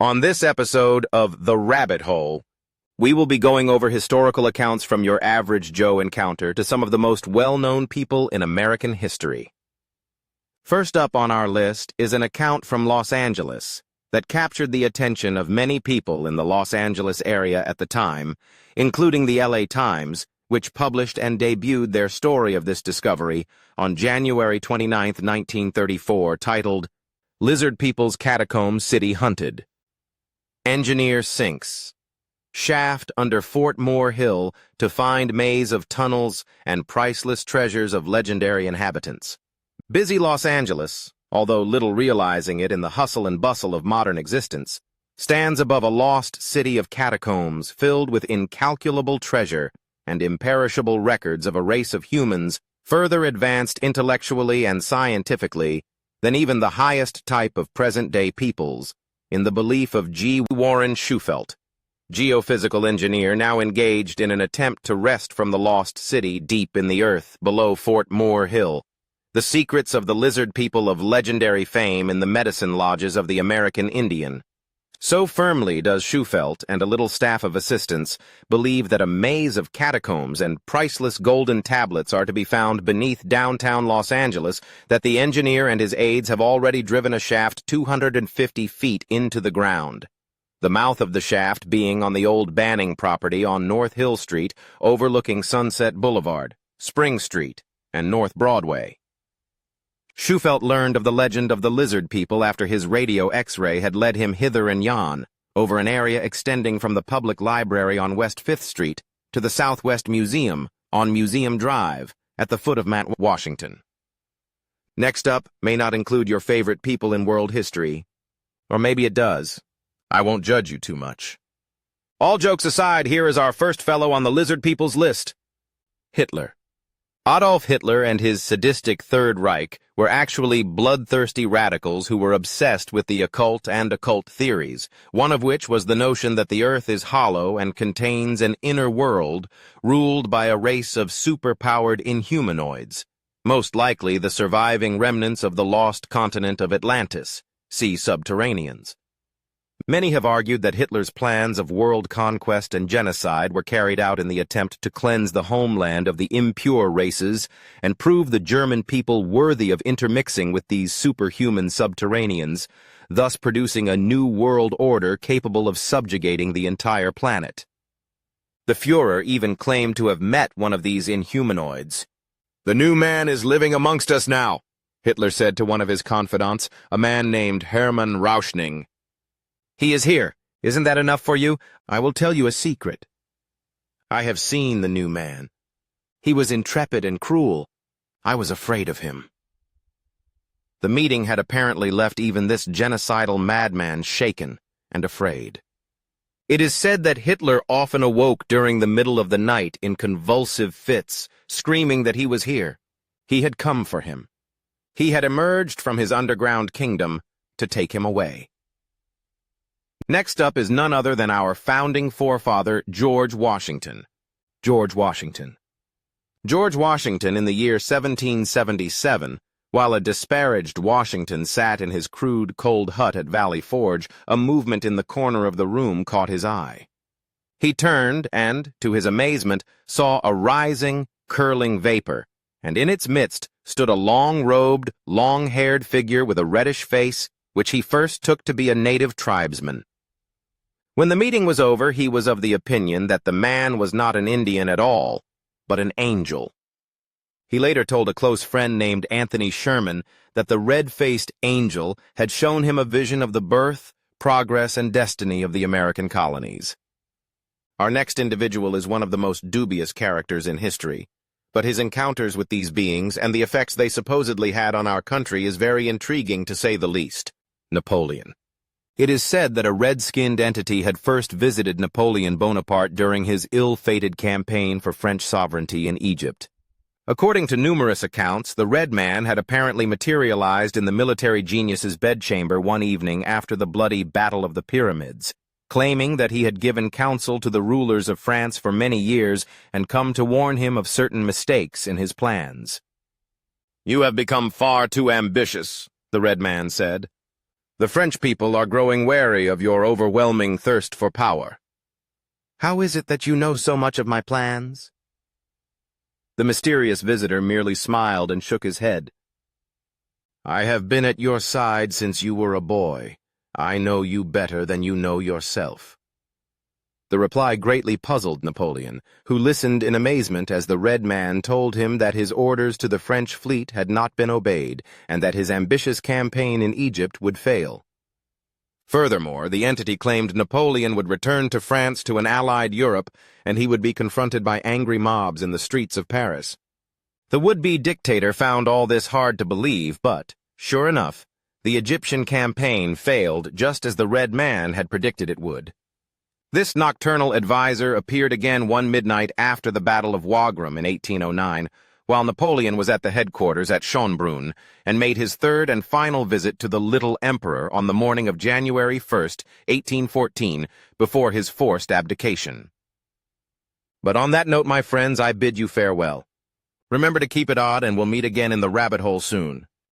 On this episode of The Rabbit Hole, we will be going over historical accounts from your average Joe encounter to some of the most well-known people in American history. First up on our list is an account from Los Angeles that captured the attention of many people in the Los Angeles area at the time, including the LA Times, which published and debuted their story of this discovery on January 29, 1934, titled, "Lizard People's Catacombs City Hunted." Engineer sinks shaft under Fort Moore Hill to find maze of tunnels and priceless treasures of legendary inhabitants. Busy Los Angeles, although little realizing it in the hustle and bustle of modern existence, stands above a lost city of catacombs filled with incalculable treasure and imperishable records of a race of humans further advanced intellectually and scientifically than even the highest type of present-day peoples, in the belief of G. Warren Shufelt, geophysical engineer now engaged in an attempt to wrest from the lost city deep in the earth below Fort Moore Hill the secrets of the lizard people of legendary fame in the medicine lodges of the American Indian. So firmly does Shufelt and a little staff of assistants believe that a maze of catacombs and priceless golden tablets are to be found beneath downtown Los Angeles that the engineer and his aides have already driven a shaft 250 feet into the ground. The mouth of the shaft being on the old Banning property on North Hill Street, overlooking Sunset Boulevard, Spring Street, and North Broadway. Shufelt learned of the legend of the lizard people after his radio X-ray had led him hither and yon, over an area extending from the public library on West 5th Street to the Southwest Museum on Museum Drive at the foot of Mount Washington. Next up may not include your favorite people in world history, or maybe it does. I won't judge you too much. All jokes aside, here is our first fellow on the lizard people's list: Hitler. Adolf Hitler and his sadistic Third Reich were actually bloodthirsty radicals who were obsessed with the occult and occult theories, one of which was the notion that the earth is hollow and contains an inner world ruled by a race of superpowered inhumanoids, most likely the surviving remnants of the lost continent of Atlantis, sea subterraneans. Many have argued that Hitler's plans of world conquest and genocide were carried out in the attempt to cleanse the homeland of the impure races and prove the German people worthy of intermixing with these superhuman subterraneans, thus producing a new world order capable of subjugating the entire planet. The Führer even claimed to have met one of these inhumanoids. "The new man is living amongst us now," Hitler said to one of his confidants, a man named Hermann Rauschning. "He is here. Isn't that enough for you? I will tell you a secret. I have seen the new man. He was intrepid and cruel. I was afraid of him." The meeting had apparently left even this genocidal madman shaken and afraid. It is said that Hitler often awoke during the middle of the night in convulsive fits, screaming that he was here. He had come for him. He had emerged from his underground kingdom to take him away. Next up is none other than our founding forefather, George Washington. George Washington. George Washington, in the year 1777, while a disparaged Washington sat in his crude, cold hut at Valley Forge, a movement in the corner of the room caught his eye. He turned and, to his amazement, saw a rising, curling vapor, and in its midst stood a long-robed, long-haired figure with a reddish face, which he first took to be a native tribesman. When the meeting was over, he was of the opinion that the man was not an Indian at all, but an angel. He later told a close friend named Anthony Sherman that the red-faced angel had shown him a vision of the birth, progress, and destiny of the American colonies. Our next individual is one of the most dubious characters in history, but his encounters with these beings and the effects they supposedly had on our country is very intriguing to say the least: Napoleon. It is said that a red-skinned entity had first visited Napoleon Bonaparte during his ill-fated campaign for French sovereignty in Egypt. According to numerous accounts, the red man had apparently materialized in the military genius's bedchamber one evening after the bloody Battle of the Pyramids, claiming that he had given counsel to the rulers of France for many years and come to warn him of certain mistakes in his plans. "You have become far too ambitious," the red man said. The French people are growing wary of your overwhelming thirst for power. How is it that you know so much of my plans? The mysterious visitor merely smiled and shook his head. I have been at your side since you were a boy. I know you better than you know yourself. The reply greatly puzzled Napoleon, who listened in amazement as the red man told him that his orders to the French fleet had not been obeyed and that his ambitious campaign in Egypt would fail. Furthermore, the entity claimed Napoleon would return to France to an allied Europe, and he would be confronted by angry mobs in the streets of Paris. The would-be dictator found all this hard to believe, but, sure enough, the Egyptian campaign failed just as the red man had predicted it would. This nocturnal advisor appeared again one midnight after the Battle of Wagram in 1809, while Napoleon was at the headquarters at Schönbrunn, and made his third and final visit to the Little Emperor on the morning of January 1st, 1814, before his forced abdication. But on that note, my friends, I bid you farewell. Remember to keep it odd, and we'll meet again in the rabbit hole soon.